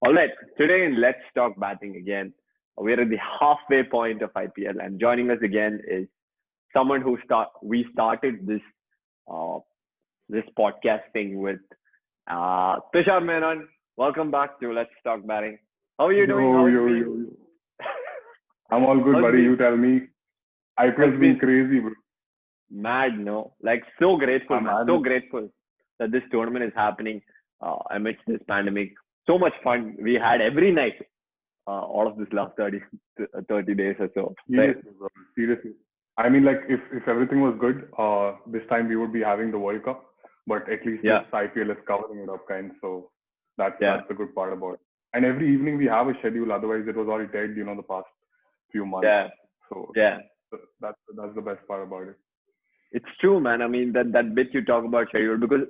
All right, today in Let's Talk Batting again, we're at the halfway point of IPL, and joining us again is someone we started uh, this podcast thing with, Tushar Menon. Welcome back to Let's Talk Batting. How are you doing? Yo, How's it yo, been? yo, yo. I'm all good, How's it buddy. been? You tell me. How's IPL's it been been? crazy, bro. Mad, no? Like so grateful, I'm man. mad. So grateful that this tournament is happening amidst this pandemic. So much fun we had every night, all of this last 30 days or so. Right? Seriously, bro. Seriously. I mean, like, if everything was good, this time we would be having the World Cup. But at least this Yeah, IPL is covering it up, kind. So that's yeah, that's the good part about it. And every evening we have a schedule. Otherwise, it was all dead, the past few months. yeah, So yeah. that's the best part about it. It's true, man. I mean, that bit you talk about schedule, because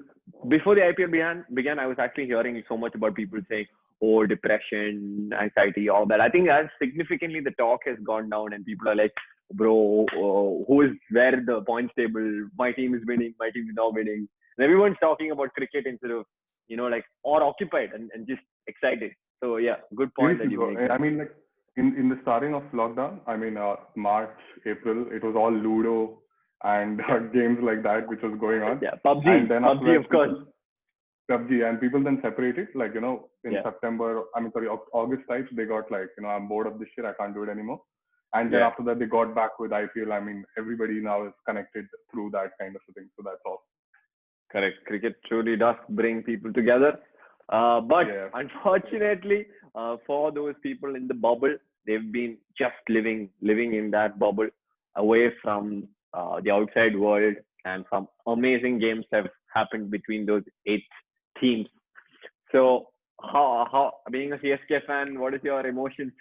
before the IPL began, I was actually hearing so much about people saying, "Oh, depression, anxiety, all that." I think as significantly the talk has gone down, and people are like, "Bro, who is where in the points table? My team is winning. My team is now winning." And everyone's talking about cricket instead of, like, or occupied and just excited. So yeah, good point Seriously, that you bro. make there. I mean, like in the starting of lockdown, I mean, March, April, it was all Ludo and Yeah, games like that, which was going on. yeah. And PUBG, then after PUBG, that, of course. PUBG, and people then separated. Like, in Yeah, September, I mean, sorry, August types, they got like, I'm bored of this shit. I can't do it anymore. And then yeah. after that, they got back with IPL. I mean, everybody now is connected through that kind of a thing. So that's all. Correct. Cricket truly does bring people together. But Yeah. unfortunately, for those people in the bubble, they've been just living in that bubble, away from the outside world, and some amazing games have happened between those eight teams. So, how being a CSK fan, what is your emotions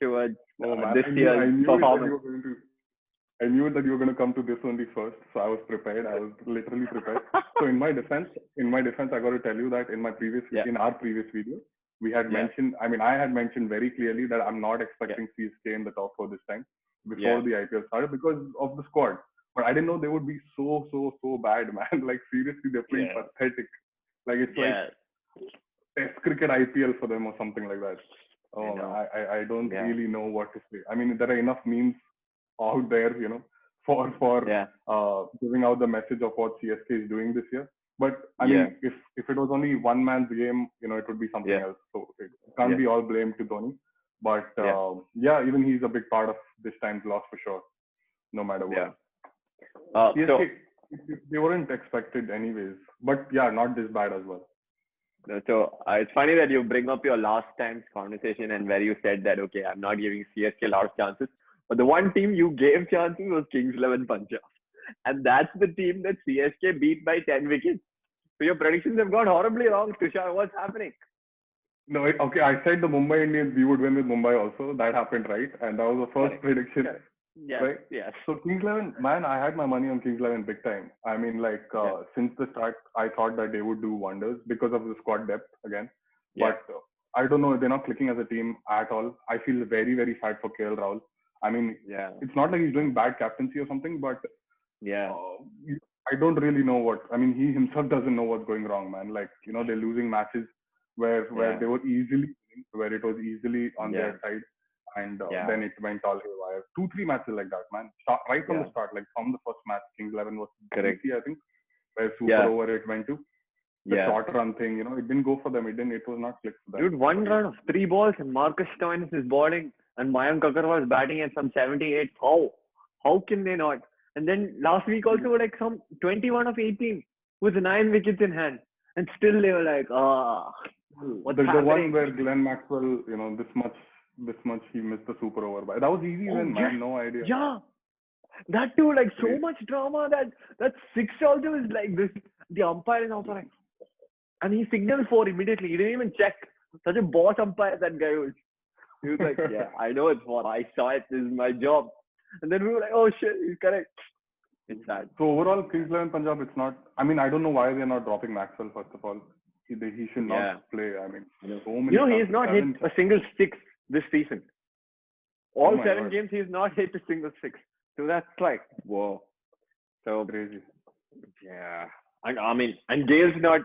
towards Oh man, this I year's knew it that you performance? were going to I knew that you were going to come to this only first, so I was prepared. I was literally prepared. So in my defense, I got to tell you that Yeah, in our previous video, we had yeah, mentioned. I mean, I had mentioned very clearly that I'm not yeah, expecting CSK in the top four this time yeah, before the IPL started because of the squad. But I didn't know they would be so bad, man. Like seriously, they're playing yeah, pathetic. Like it's like yeah. Test cricket IPL for them or something like that. I Oh man, know. I don't Yeah, really know what to say. I mean, there are enough memes out there, for yeah, giving out the message of what CSK is doing this year. But I yeah, mean, if it was only one man's game, it would be something yeah, else. So it can't yeah, be all blame to Dhoni. But yeah, yeah, even he's a big part of this time's loss for sure, no matter what. yeah. So, CSK, they weren't expected anyways. But yeah, not this bad as well. it's funny that you bring up your last time's conversation, and where you said that, okay, I'm not giving CSK a lot of chances, but the one team you gave chances was Kings 11 Punjab, and that's the team that CSK beat by 10 wickets. So your predictions have gone horribly wrong, Tushar. What's happening? No, okay, I said the Mumbai Indians, we would win with Mumbai also. That happened, right? And that was the first Correct, prediction, correct. Yes, right? yes, So Kings 11, man, I had my money on Kings 11 big time. I mean, like, yeah, since the start, I thought that they would do wonders because of the squad depth again. yeah, But I don't know, they're not clicking as a team at all. I feel very, very sad for KL Rahul. I mean, yeah, it's not like he's doing bad captaincy or something, but yeah, uh, I don't really know what. I mean, he himself doesn't know what's going wrong, man. Like, they're losing matches where yeah, they were easily winning, where it was easily on yeah, their side, and yeah, then it went all haywire. 2-3 matches like that, man. Right from yeah. the start, like from the first match, Kings 11 was Correct. BC, I think, where super Yeah, over it went to the yeah. short run thing. It didn't go for them. It didn't. It was not click for them. Dude, one But yeah, run of three balls, and Marcus Stoinis is bowling, and Mayank Agarwal was batting at some 78. How can they not? And then last week also, like some 21 of 18 with 9 wickets in hand, and still they were like, what's the one happening? where Glenn Maxwell, this much he missed the super over by. That was easy Oh win, yes, man. No idea. yeah. That too, like so Crazy. much drama that six also is like this. The umpire is also like, and he signaled four immediately. He didn't even check. Such a boss umpire that guy was. He was like, yeah, I know it's four. I saw it. This is my job. And then we were like, oh shit, he's correct. It's sad. So overall, Kings 11 Punjab, it's not. I mean, I don't know why they're not dropping Maxwell. First of all, he should not Yeah. play. I mean, You know, so many he's chances, not hit 7 a chances. single six this season. Oh All my seven god, games, he's not hit a single six. So that's like, whoa. So crazy. yeah, I mean, and Gale's not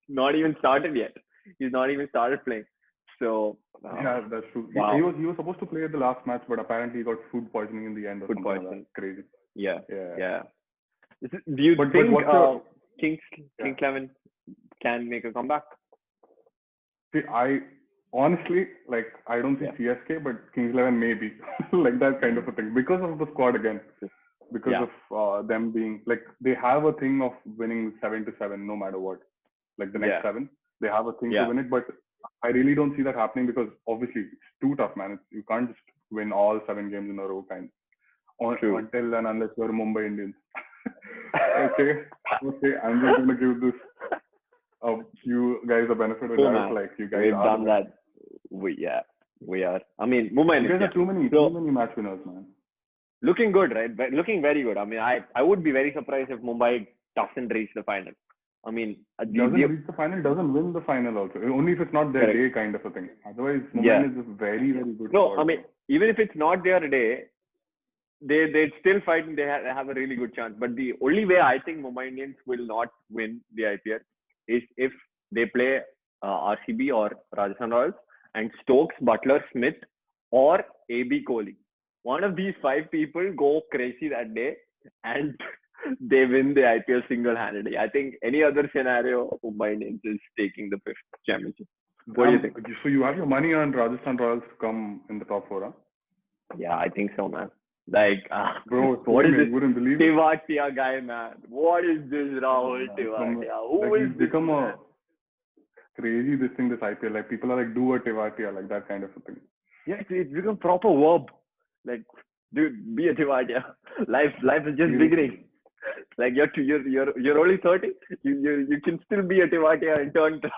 not even started yet. He's not even started playing. So Yeah, that's true. wow, He was supposed to play the last match, but apparently he got food poisoning in the end or food something like poisoning. that. Crazy. Yeah, Yeah. yeah. Do you But think what's your Kings yeah. 11 can make a comeback? See, I honestly like I don't see Yeah. CSK, but Kings 11 maybe like that kind of a thing because of the squad again. Because Yeah. of them being like they have a thing of winning 7-7 no matter what. Like the next Yeah. 7, they have a thing to Yeah. win it, but I really don't see that happening because obviously it's too tough, man. You can't just win all 7 games in a row, kind True. until and unless you're Mumbai Indians. okay, I'm just gonna give this you guys a benefit of the doubt. Like you guys We've are done that. We are. I mean, Mumbai you guys Indians. are too many match winners, man. Looking good, right? But looking very good. I mean, I would be very surprised if Mumbai doesn't reach the final. I mean, Doesn't reach the final, doesn't win the final also. Only if it's not their day, kind of a thing. Otherwise, Mumbai is just very, very good. No, I mean, even if it's not their day, they'd still fight and they have a really good chance. But the only way I think Mumbai Indians will not win the IPL is if they play RCB or Rajasthan Royals and Stokes, Butler, Smith, or AB Kohli. One of these 5 people go crazy that day and they win the IPL single-handedly. I think any other scenario, Mumbai Indians is taking the 5th championship. What do you think? So you have your money on Rajasthan Royals to come in the top 4, huh? Yeah, I think so, man. Like, bro, what is this Tewatia guy, man? What is this Rahul Tewatia? He's become a crazy this IPL. Like people are like, do a Tewatia, like that kind of a thing. Yeah, it's become proper verb. Like, dude, be a Tewatia. Life is just beginning. Like you're only 30. You can still be a Tewatia and turn pro.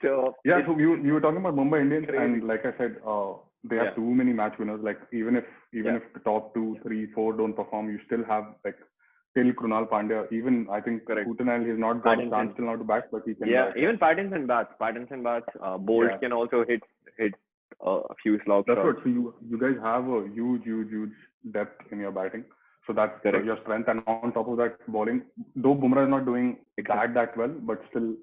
So yeah, so you were talking about Mumbai Indians, and like I said, they have too many match winners. Like even if the top 2, 3, 4 don't perform, you still have like till Krunal Pandya. Even I think Kutanal has not got a chance till now to bat, but he can. Yeah, even Pattinson bats. Bolt can also hit a few slogs. That's what. So you guys have a huge depth in your batting. So that's your strength. And on top of that, bowling, though Bumrah is not doing that well, but still,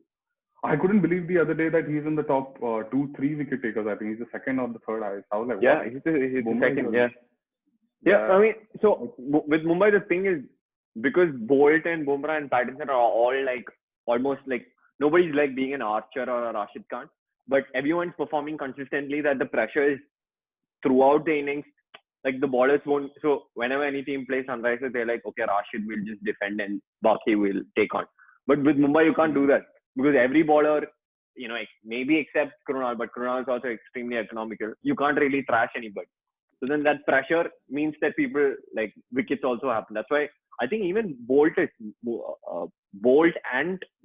I couldn't believe the other day that he's in the top 2, 3 wicket takers. I think he's the second or the third highest. I was like, yeah, he's the second. Yeah. I mean, so with Mumbai, the thing is because Bolt and Bumrah and Pattinson are all like almost like nobody's like being an Archer or a Rashid Khan, but everyone's performing consistently. That the pressure is throughout the innings. Like the bowlers won't. So whenever any team plays Sunrisers, they're like, okay, Rashid will just defend and Baki will take on. But with Mumbai, you can't do that because every bowler, maybe except Krunal, but Krunal is also extremely economical. You can't really trash anybody. So then that pressure means that people like wickets also happen. That's why I think even Bolt and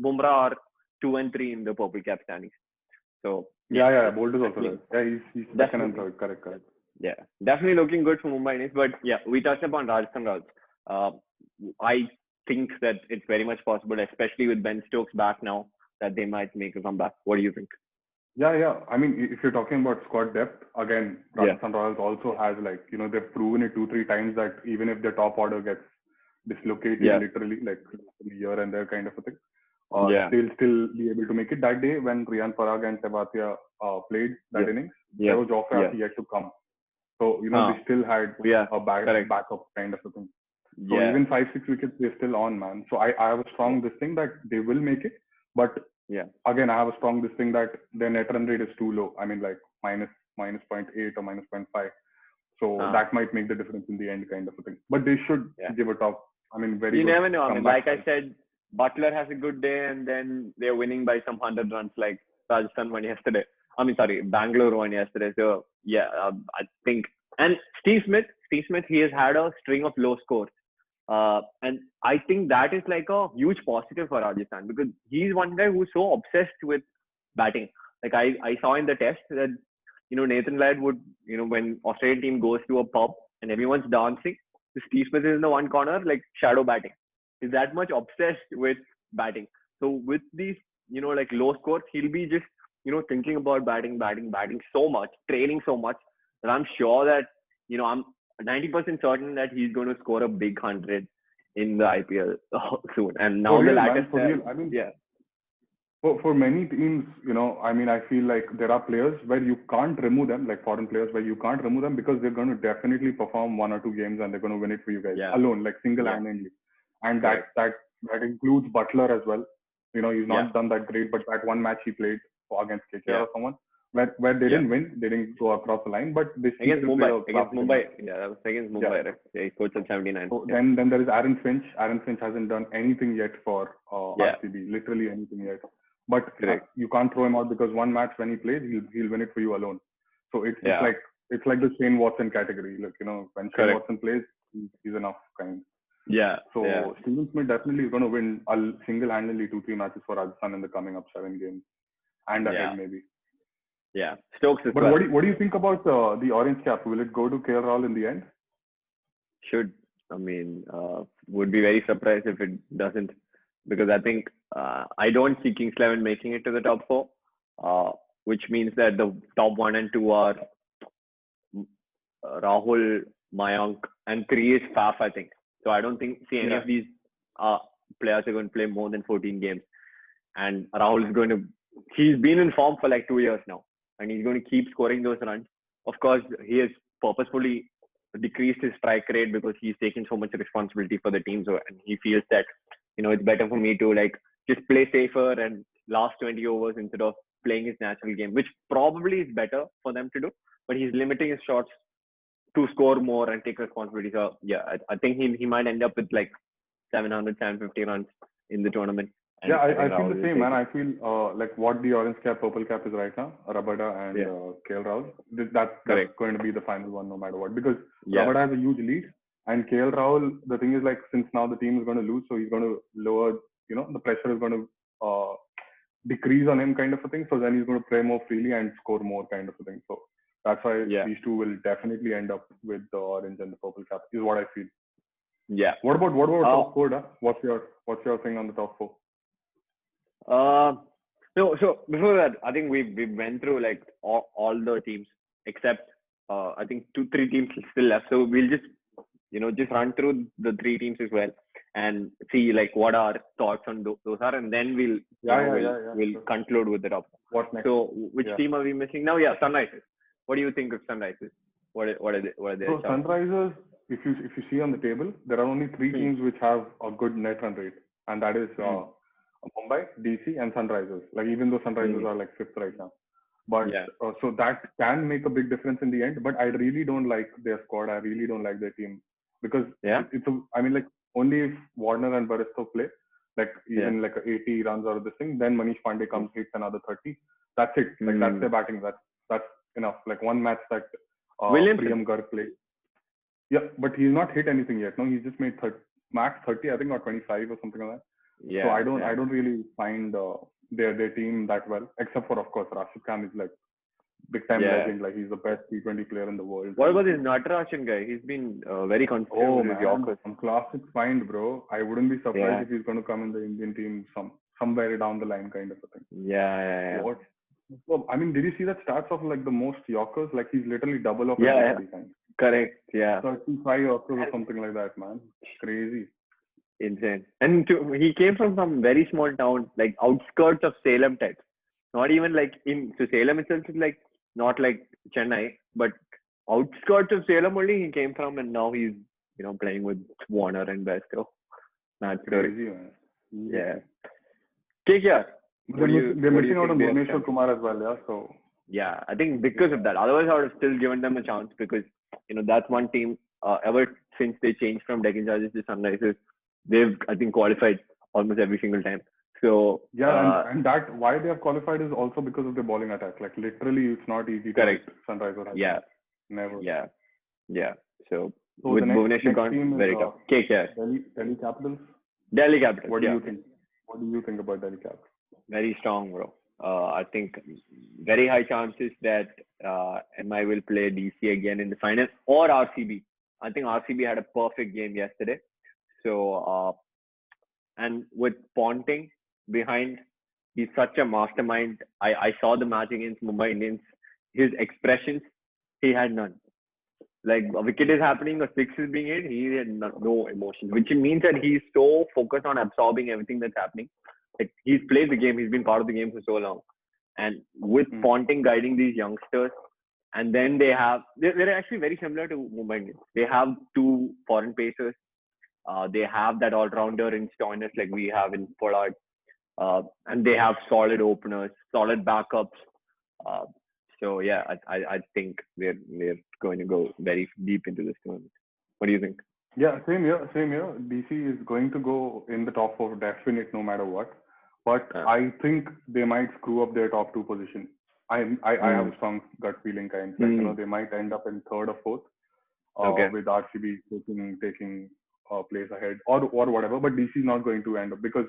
Bumrah are 2 and 3 in the purple cap standings. So Bolt is also there. Yeah, he's second and third. Correct. Yeah, definitely looking good for Mumbai Indians. But yeah, we touched upon Rajasthan Royals. I think that it's very much possible, especially with Ben Stokes back now, that they might make a comeback. What do you think? Yeah. I mean, if you're talking about squad depth, again, Rajasthan Royals also has they've proven it 2, 3 times that even if their top order gets dislocated literally, like here and there kind of a thing, they'll still be able to make it. That day when Riyan Parag and Tewatia played that innings, there was Joffrey yet to come. So, they still had a backup kind of a thing. So even 5, 6 wickets, they're still on, man. So I have a strong this thing that they will make it. But again, I have a strong this thing that their net run rate is too low. I mean, like minus 0.8 or minus 0.5. So that might make the difference in the end kind of a thing. But they should give a top. I mean, very You good never know. I mean, like comeback. I said, Butler has a good day and then they're winning by some 100 runs like Rajasthan won yesterday. Bangalore won yesterday. So, I think. And Steve Smith, he has had a string of low scores. And I think that is like a huge positive for Rajasthan because he's one guy who's so obsessed with batting. Like I saw in the test that, Nathan Laird would, when Australian team goes to a pub and everyone's dancing, Steve Smith is in the one corner, like shadow batting. He's that much obsessed with batting. So with these, like low scores, he'll be just, thinking about batting so much, training so much that I'm sure that, I'm 90% certain that he's going to score a big 100 in the IPL soon. And now the latest, For many teams, I mean, I feel like there are players where you can't remove them, like foreign players where you can't remove them because they're going to definitely perform 1 or 2 games and they're going to win it for you guys alone, like single-handedly. And that includes Butler as well. He's not done that great, but that one match he played against KKR or someone where they didn't win, they didn't go across the line, but they against Mumbai, that was against Mumbai, right? Yeah, he scored some 79. So then there is Aaron Finch. Aaron Finch hasn't done anything yet for RCB, literally anything yet. But you can't throw him out because one match when he plays, he'll win it for you alone. So it's like the Shane Watson category. Like, when Shane Watson plays, he's enough kind. Yeah. So Steven Smith definitely is going to win single-handedly 2-3 matches for Rajasthan in the coming up 7 games and ahead maybe. Yeah. Stokes as but well. What do you think about the orange cap? Will it go to KL Rahul in the end? Should. I mean, would be very surprised if it doesn't, because I think I don't see Kings 11 making it to the top 4, which means that the top 1 and 2 are Rahul, Mayank, and 3 is Faf, I think. So I don't see any of these players are going to play more than 14 games. And Rahul is he's been in form for like 2 years now, and he's going to keep scoring those runs. Of course, he has purposefully decreased his strike rate because he's taking so much responsibility for the team. So, and he feels that, it's better for me to like just play safer and last 20 overs instead of playing his natural game, which probably is better for them to do. But he's limiting his shots to score more and take responsibility. So yeah, I think he might end up with like 700, 750 runs in the tournament. And I feel the same, man. I feel like what the orange cap, purple cap is right now, Rabada and KL Rahul. That's going to be the final one no matter what. Because Rabada has a huge lead. And KL Rahul, the thing is like, since now the team is going to lose, so he's going to lower, the pressure is going to decrease on him kind of a thing. So then he's going to play more freely and score more kind of a thing. So that's why these two will definitely end up with the orange and the purple cap, is what I feel. Yeah. What about top 4? What's your thing on the top 4? So before that, I think we went through like all the teams except I think 2-3 teams still left. So we'll just run through the 3 teams as well and see like what our thoughts on those are, and then we'll conclude with the top. What's next? So which team are we missing now? Yeah, Sunrisers. What do you think of Sunrisers? What are they? So Sunrisers, if you see on the table, there are only 3 teams which have a good net run rate, and that is Mumbai, DC, and Sunrisers. Like, even though Sunrisers are like 5th right now, but so that can make a big difference in the end. But I really don't like their squad. I really don't like their team because I mean, like, only if Warner and Baristo play, like even like 80 runs out of this thing, then Manish Pandey comes, hits another 30. That's it. Like that's their batting. That's enough. Like one match that Priyam Garg played. Yeah, but he's not hit anything yet. No, he's just made max 30, I think, or 25 or something like that. So I don't really find their team that well, except for, of course, Rashid Khan is like big time legend. Like, he's the best T20 player in the world. What about this Natarajan guy? He's been very consistent with his Yorkers. Some classic find, bro. I wouldn't be surprised if he's going to come in the Indian team somewhere down the line, kind of a thing. Yeah. What? Well, I mean, did you see that stats of like the most Yorkers? Like, he's literally double of everybody. Kind. Correct. Yeah. 35 Yorkers or something like that, man. Crazy. Insane. And he came from some very small town, like outskirts of Salem type. Not even like so Salem itself is like not like Chennai, but outskirts of Salem only he came from, and now he's playing with Warner and Besto. That's crazy, man. Yeah. KKR. They're missing out on Bhuvneshwar Kumar as well, yeah. So yeah, I think because of that. Otherwise, I would have still given them a chance because that's one team. Ever since they changed from Deccan Chargers to Sunrisers, they've, I think, qualified almost every single time. So and that why they have qualified is also because of the bowling attack. Like, literally, it's not easy to Sunrisers. Yeah. Never. Yeah. So with Bhuvneshwar gone, very tough. KKR. Delhi Capitals. Delhi Capitals. What do you think? What do you think about Delhi Capitals? Very strong, bro. I think very high chances that MI will play DC again in the final, or RCB. I think RCB had a perfect game yesterday. So, and with Ponting behind, he's such a mastermind. I saw the match against Mumbai Indians. His expressions, he had none. Like, a wicket is happening, a 6 is being hit, he had no emotion, which means that he's so focused on absorbing everything that's happening. like he's played the game, he's been part of the game for so long, and with Ponting guiding these youngsters, and then they're actually very similar to Mumbai Indians. They have two foreign pacers. They have that all-rounder in Stoinis like we have in Pollard, and they have solid openers, solid backups. So yeah, I think we're going to go very deep into this tournament. What do you think? Yeah, same here. DC is going to go in the top 4 definite no matter what. But I think they might screw up their top 2 position. I have a strong gut feeling kind of, they might end up in 3rd or 4th with RCB taking place ahead or whatever. But DC is not going to end up because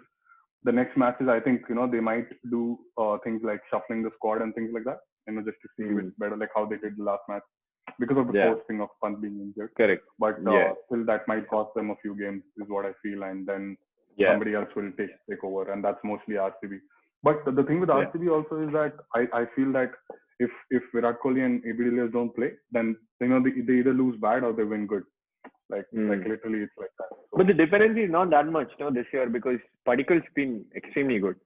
the next matches, I think, they might do things like shuffling the squad and things like that, just to see if it's better, like how they did the last match because of the forcing of Pant being injured. Correct. But still that might cost them a few games is what I feel, and then somebody else will take over, and that's mostly RCB. But the thing with RCB also is that I feel that if Virat Kohli and AB de Villiers don't play, then they either lose bad or they win good. Like literally, it's like that. So, but the dependency is not that much, this year because Padikkal's been extremely good,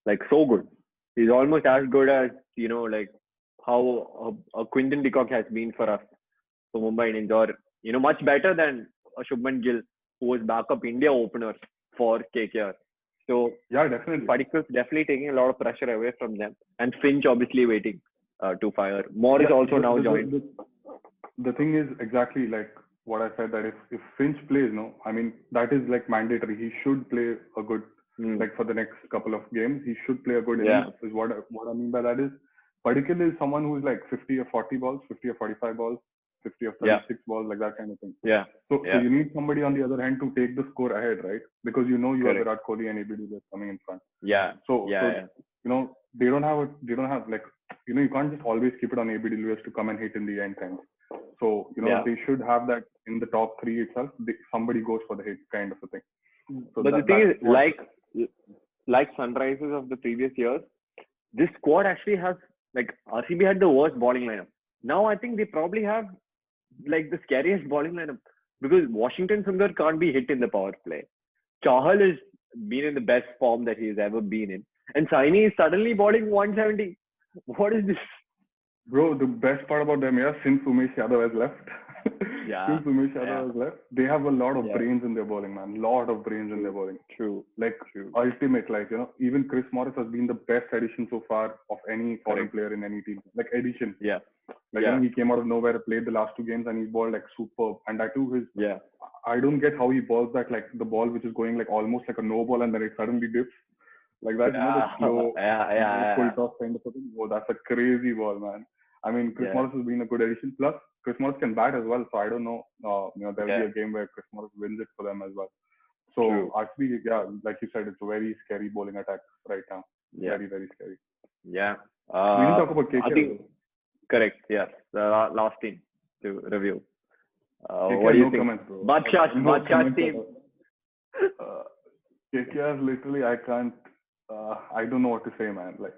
like so good. He's almost as good as like how a Quinton de Kock has been for us, for Mumbai Indians, or much better than a Shubman Gill who was backup India opener for KKR. So yeah, definitely. Padikkal's definitely taking a lot of pressure away from them, and Finch obviously waiting to fire. Morris also now joined. The thing is exactly like what I said, that if Finch plays, that is like mandatory. He should play a good, like for the next couple of games, he should play a good innings. Is what I mean by that is, Padikkal is someone who is like 50 or 40 balls, 50 or 45 balls, 50 or 36 balls, like that kind of thing. So you need somebody on the other hand to take the score ahead, right? Because you have Virat Kohli and AB de Villiers coming in front. So they don't have like, you can't just always keep it on AB de Villiers to come and hit in the end times. So they should have that in the top 3 itself. Somebody goes for the hit kind of a thing. So but the thing is, like Sunrisers of the previous years, this squad actually has, like, RCB had the worst bowling lineup. Now I think they probably have like the scariest bowling lineup because Washington Sundar can't be hit in the power play. Chahal has been in the best form that he's ever been in, and Saini is suddenly bowling 170. What is this? Bro, the best part about them, since Umesh Yadav has left, they have a lot of brains in their bowling, man. Lot of brains in their bowling. True. Ultimate, even Chris Morris has been the best addition so far of any foreign player in any team. Like addition. He came out of nowhere, played the last 2 games, and he bowled like superb. And that too, I don't get how he bowls that, like the ball which is going like almost like a no ball, and then it suddenly dips. Like that, the slow, full toss kind of thing. Oh, that's a crazy ball, man. I mean, Chris Morris has been a good addition. Plus, Chris Morris can bat as well. So I don't know. There'll be a game where Chris Morris wins it for them as well. So actually, like you said, it's a very scary bowling attack right now. Very, very scary. We didn't talk about KKR. Correct. Yes. The last team to review. What do you think? Badshah's team. KKR, literally, I can't. I don't know what to say, man. Like,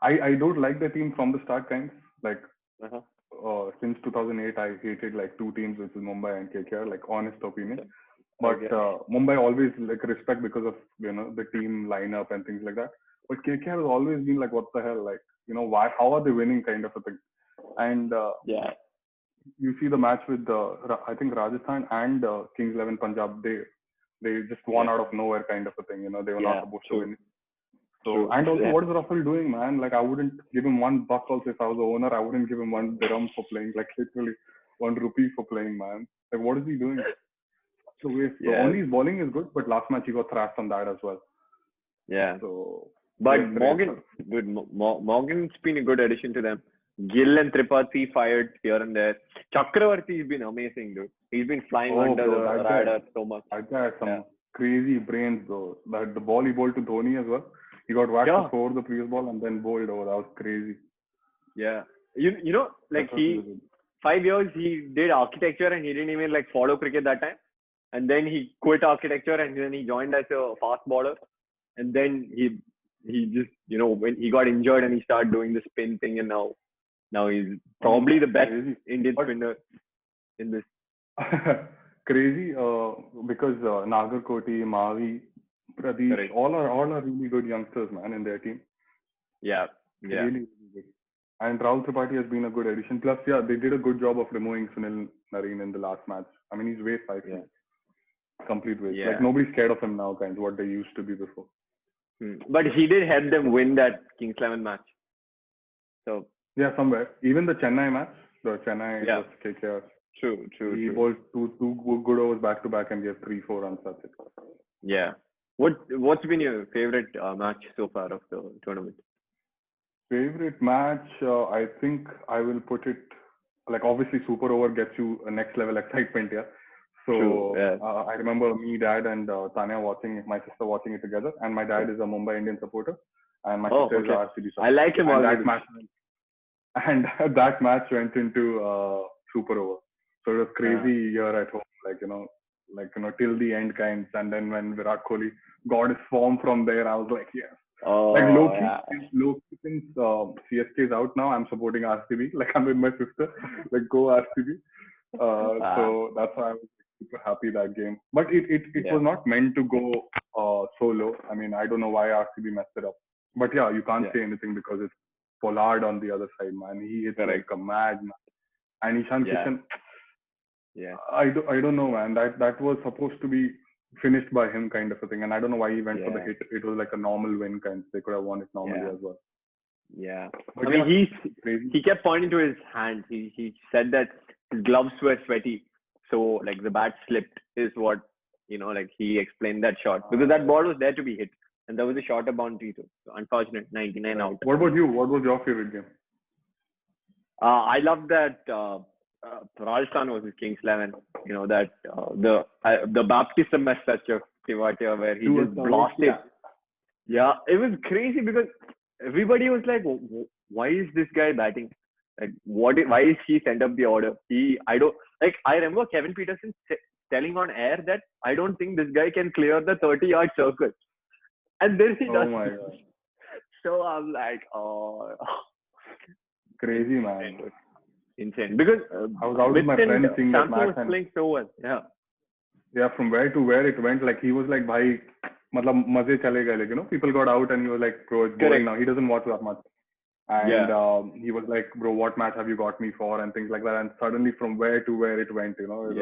I don't like the team from the start, kind. Like, since 2008, I hated like 2 teams, which is Mumbai and KKR. Like, honest opinion. But Mumbai always like respect because of the team lineup and things like that. But KKR has always been like, what the hell? Like, why? How are they winning? Kind of a thing. And you see the match with I think Rajasthan and Kings 11 Punjab. They just won out of nowhere, kind of a thing. They were not supposed to win. So, and also, what is Russell doing, man? Like, I wouldn't give him $1 also if I was the owner. I wouldn't give him 1 dirham for playing. Like, literally 1 rupee for playing, man. Like, what is he doing? So, only his bowling is good, but last match he got thrashed on that as well. So, but Morgan's been a good addition to them. Gill and Tripathi fired here and there. Chakravarti's been amazing, dude. He's been flying under the radar so much. That guy has some crazy brains, bro. That the ball he bowled to Dhoni as well. He got whacked before the previous ball and then bowled over. That was crazy. Like 5 years he did architecture and he didn't even like follow cricket that time. And then he quit architecture and then he joined as a fast bowler. And then he just, when he got injured and he started doing the spin thing, and now he's probably the best Indian spinner in this. Crazy because Nagarkoti, Mavi, Pradeep, all are really good youngsters, man, in their team. Yeah. Really, really good. And Rahul Tripathi has been a good addition. Plus, yeah, they did a good job of removing Sunil Narine in the last match. I mean, he's waste 5 feet. Complete waste. Yeah. Like, nobody's scared of him now, kind of what they used to be before. But he did help them win that Kings 11 match. So yeah, somewhere. Even the Chennai match, the Chennai versus KKR. True. He bowled two good overs back to back and gave 3-4 runs. That's it. Yeah. What's been your favorite match so far of the tournament? Favorite match, I think I will put it like obviously Super Over gets you a next level excitement, yeah. So I remember me, dad, and Tanya my sister watching it together. And my dad is a Mumbai Indian supporter, and my sister is a RCB supporter. I like him already. And that match went into Super Over. So it was crazy year at home, till the end kinds. And then when Virat Kohli got his form from there, I was like, yes. Low-key, since CSK is out now, I'm supporting RCB. Like, I'm with my sister. Like, go RCB. So that's why I was super happy that game. But it was not meant to go so low. I mean, I don't know why RCB messed it up. But yeah, you can't say anything because it's Pollard on the other side, man. He hits like a madman. And Ishan Kishan, I don't know, man. That was supposed to be finished by him, kind of a thing. And I don't know why he went for the hit. It was like a normal win, kind. They could have won it normally as well. Yeah. But I mean, he kept pointing to his hands. He said that his gloves were sweaty. So, like, the bat slipped is what, like, he explained that shot. Because that ball was there to be hit. And there was a shorter boundary too. So, unfortunate, 99 out. What about you? What was your favorite game? I loved that Rajasthan versus Kings 11. That the baptism as such of Tewatia where he just blasted. Yeah, it was crazy because everybody was like, why is this guy batting? Like, why is he sent up the order? I remember Kevin Peterson telling on air that I don't think this guy can clear the 30-yard circle. And then he does. Oh my God. So I'm like, crazy, man. Insane. Because I was out with my friend seeing that match. Was playing so well. Yeah. Yeah, from where to where it went, like he was like, bhai, matlab maze chale gaye, like, people got out and he was like, bro, it's boring now. He doesn't watch that much. And he was like, bro, what match have you got me for? And things like that. And suddenly from where to where it went, it was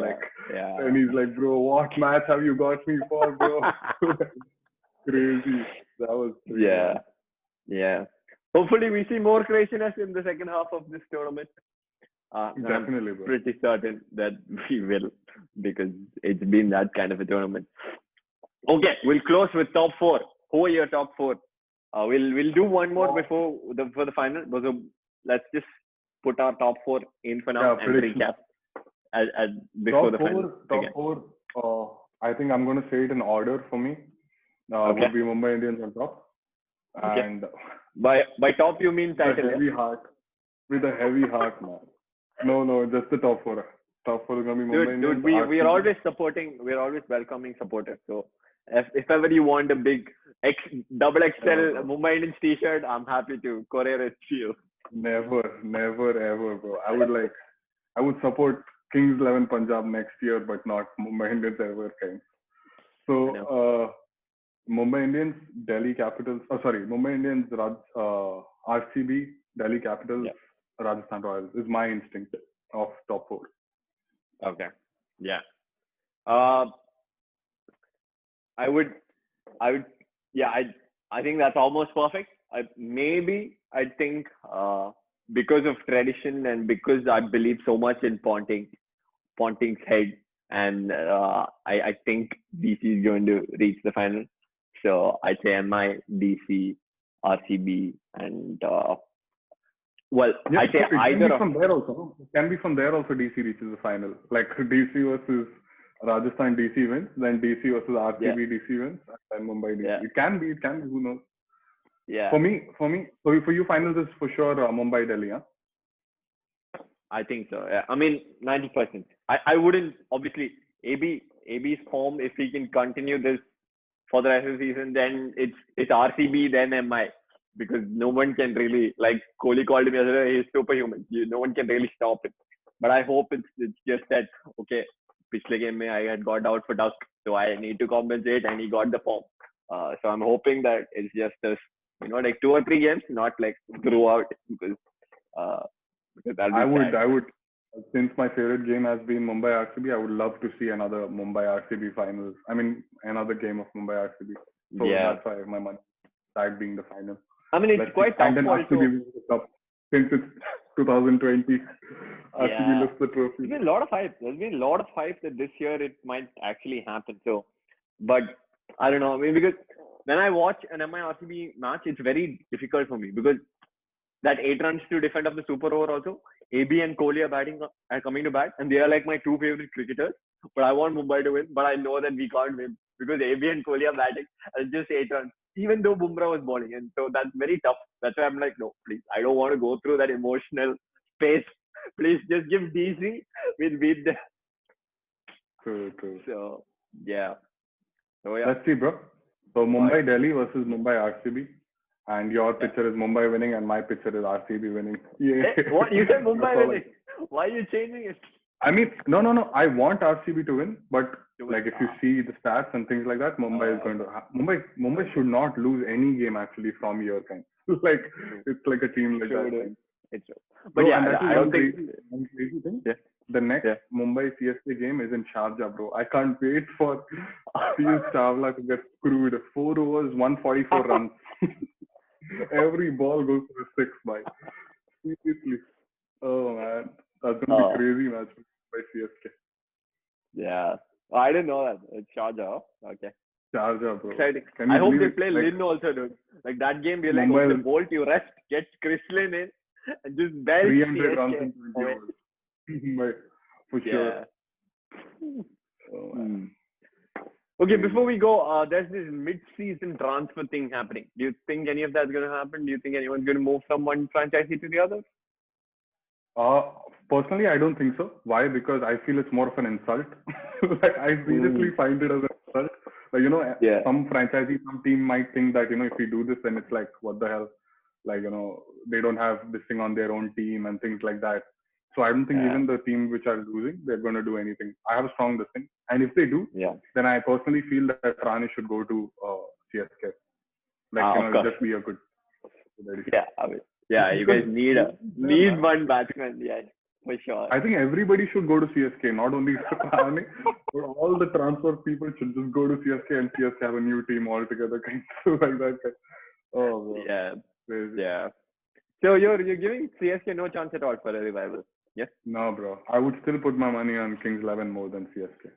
and he's like, bro, what match have you got me for, bro? Crazy. That was crazy. Yeah. Hopefully we see more craziness in the second half of this tournament. Definitely, bro. Pretty certain that we will, because it's been that kind of a tournament. Okay, we'll close with top 4. Who are your top 4? We'll do one more for the final. So let's just put our top 4 in for now and recap before the final. Top 4. I think I'm going to say it in order for me. Would be Mumbai Indians on top. And by top you mean title? With a heavy heart, man. No, just the top 4. Top 4 is gonna be Mumbai Indians. We are always supporting. We're always welcoming supporters. So if ever you want a big double XL Mumbai Indians T-shirt, I'm happy to courier it to you. Never ever, bro. I would support Kings 11 Punjab next year, but not Mumbai Indians ever, kind. So Mumbai Indians, Delhi Capitals. Mumbai Indians, RCB, Delhi Capitals, Rajasthan Royals is my instinct of top 4. Okay. Yeah. I think that's almost perfect. I think because of tradition and because I believe so much in Ponting's head, and I think DC is going to reach the final. So I'd say MI, DC, RCB, and I say either from there also. It can be from there also. DC reaches the final. Like DC versus Rajasthan, DC wins. Then DC versus RCB, DC wins. And then Mumbai, DC. It can be. Who knows? Yeah. For me. So for you, finals is for sure Mumbai, Delhi. Huh? I think so. Yeah. I mean, 90%. I wouldn't, obviously, AB's form, if he can continue this for the rest of the season, then it's RCB, then MI. Because no one can really, like Kohli called him yesterday, he's superhuman. No one can really stop him. But I hope it's just that, okay, पिछले game में I had got out for dusk, so I need to compensate, and he got the form. So I'm hoping that it's just this, like 2 or 3 games, not like throughout, because that'll be sad. I would. Since my favorite game has been Mumbai RCB, I would love to see another Mumbai RCB finals. I mean, another game of Mumbai RCB. So that's why my money, that being the final. I mean, it's quite tough. And then RCB wins the cup. Since it's 2020, RCB lifts the trophy. There's been a lot of hype. There's been a lot of hype that this year it might actually happen. So, but I don't know. I mean, because when I watch an MI RCB match, it's very difficult for me because that 8 runs to defend of the super over also. AB and Kohli are coming to bat, and they are like my 2 favorite cricketers. But I want Mumbai to win, but I know that we can't win because AB and Kohli are batting and just 8 runs, even though Bumrah was bowling. And so that's very tough. That's why I'm like, no, please, I don't want to go through that emotional space. Please just give DC. We'll beat them. True. So, yeah. Let's see, bro. So Mumbai Delhi versus Mumbai RCB. And your picture is Mumbai winning, and my picture is RCB winning. Yeah. What? You said Mumbai winning? Why are you changing it? I mean, no. I want RCB to win, but like if you see the stats and things like that, Mumbai is going to. Mumbai should not lose any game actually from your kind. Like it's like a team like that. It's true. But I don't think. One crazy thing. Yeah. The next Mumbai CSK game is in Sharjah, bro. I can't wait for Piyush Chawla to get screwed. 4 overs, 144 runs. Every ball goes for a 6 by. Seriously. Oh man. That's gonna be crazy match by CSK. Yeah. I didn't know that. It's Sharjah. Okay. Sharjah, bro. Exciting. I hope they play Lynn also, dude. Like that game, we're like, okay, Bolt, you rest, get Chris Lynn in, and just belt 300 CSK. runs in 20 overs. For sure. Oh man. Okay, before we go, there's this mid-season transfer thing happening. Do you think any of that's going to happen? Do you think anyone's going to move from one franchisee to the other? Personally, I don't think so. Why? Because I feel it's more of an insult. Like I seriously find it as an insult. Like, some franchisee, some team might think that, if we do this, then it's like, what the hell? Like, they don't have this thing on their own team and things like that. So I don't think even the team which are losing, they're going to do anything. I have a strong thing. And if they do, then I personally feel that Rani should go to CSK. Like, just be a good addition. Yeah, you guys need one batsman, for sure. I think everybody should go to CSK, not only Rani, but all the transfer people should just go to CSK and CSK have a new team altogether, kind of like that. Oh, bro. Yeah. Crazy. Yeah. So you're giving CSK no chance at all for a revival? Yes? No, bro. I would still put my money on Kings 11 more than CSK.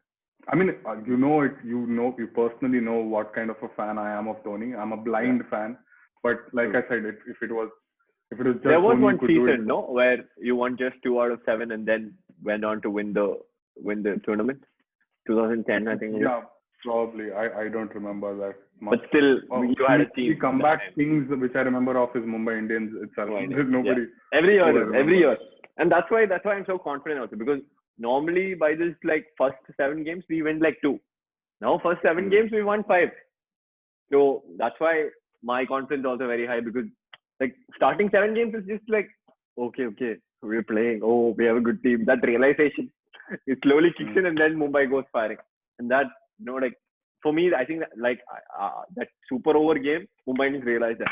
I mean, you personally know what kind of a fan I am of Dhoni. I'm a blind fan. But like I said, if it was just there was Dhoni one season, no, where you won just 2 out of 7 and then went on to win the tournament. 2010, I think. Yeah, probably. I don't remember that much. But still, you had a team. The comeback things which I remember of is Mumbai Indians itself. There's nobody. Yeah. Every year. And that's why I'm so confident also, because normally by this like first 7 games we win like 2. Now first 7 games we won 5. So that's why my confidence is also very high, because like starting 7 games is just like okay, we're playing. Oh, we have a good team. That realization it slowly kicks in, and then Mumbai goes firing. And that like for me, I think that like that super over game, Mumbai Indians realized that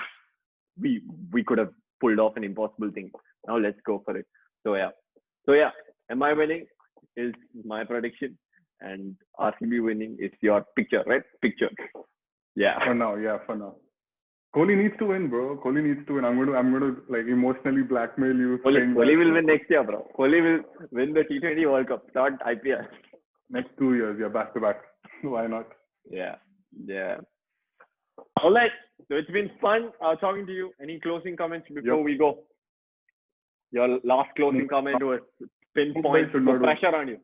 we could have pulled off an impossible thing. Now let's go for it. So yeah, am I winning is my prediction, and RCB winning is your picture, right? Picture. Yeah. For now. Kohli needs to win, bro. Kohli needs to win. I'm gonna like emotionally blackmail you. Kohli will win next year, bro. Kohli will win the T20 World Cup, not IPL. Next 2 years, back to back. Why not? Yeah. All right. So it's been fun talking to you. Any closing comments before we go? Your last closing comment was pinpoint the pressure on you.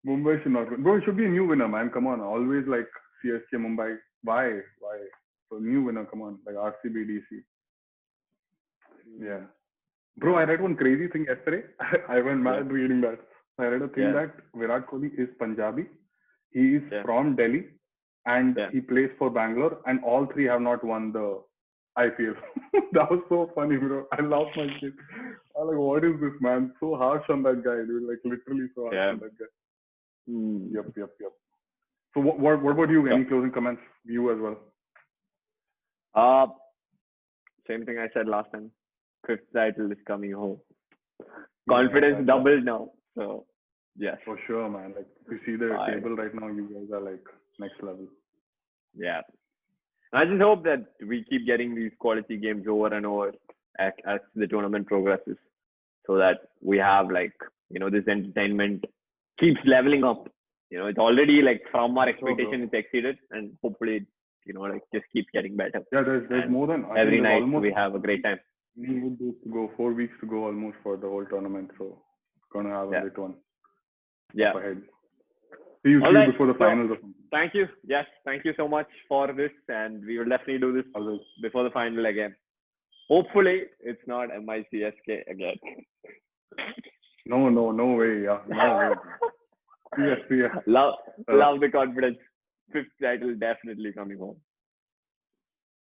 Mumbai should not win. Bro, it should be a new winner, man. Come on. Always like CSK, Mumbai. Why? So new winner, come on. Like RCB, DC. Yeah. Bro, I read one crazy thing yesterday. I went mad reading that. I read a thing that Virat Kohli is Punjabi. He is from Delhi. And he plays for Bangalore. And all 3 have not won the IPL. That was so funny, bro. I lost my shit. I was like, what is this, man? So harsh on that guy, dude. Like, literally so harsh on that guy. Yep. So what about you? Any closing comments? You as well. Same thing I said last time. 5th title is coming home. Confidence doubled now. So yes. For sure, man. Like if you see the table right now, you guys are like next level. Yeah. I just hope that we keep getting these quality games over and over as the tournament progresses, so that we have like, this entertainment keeps leveling up. It's already like from our expectation it's exceeded, and hopefully, like just keeps getting better. Yeah, there's more than every night we have a great time. 4 weeks to go almost for the whole tournament, so it's gonna have a bit one. Yeah. Up ahead. See you before the finals or something. Thank you. Yes, thank you so much for this, and we will definitely do this before the final again. Hopefully, it's not MICSK again. No way. Yeah, no way. CSK. Love the confidence. 5th title definitely coming home.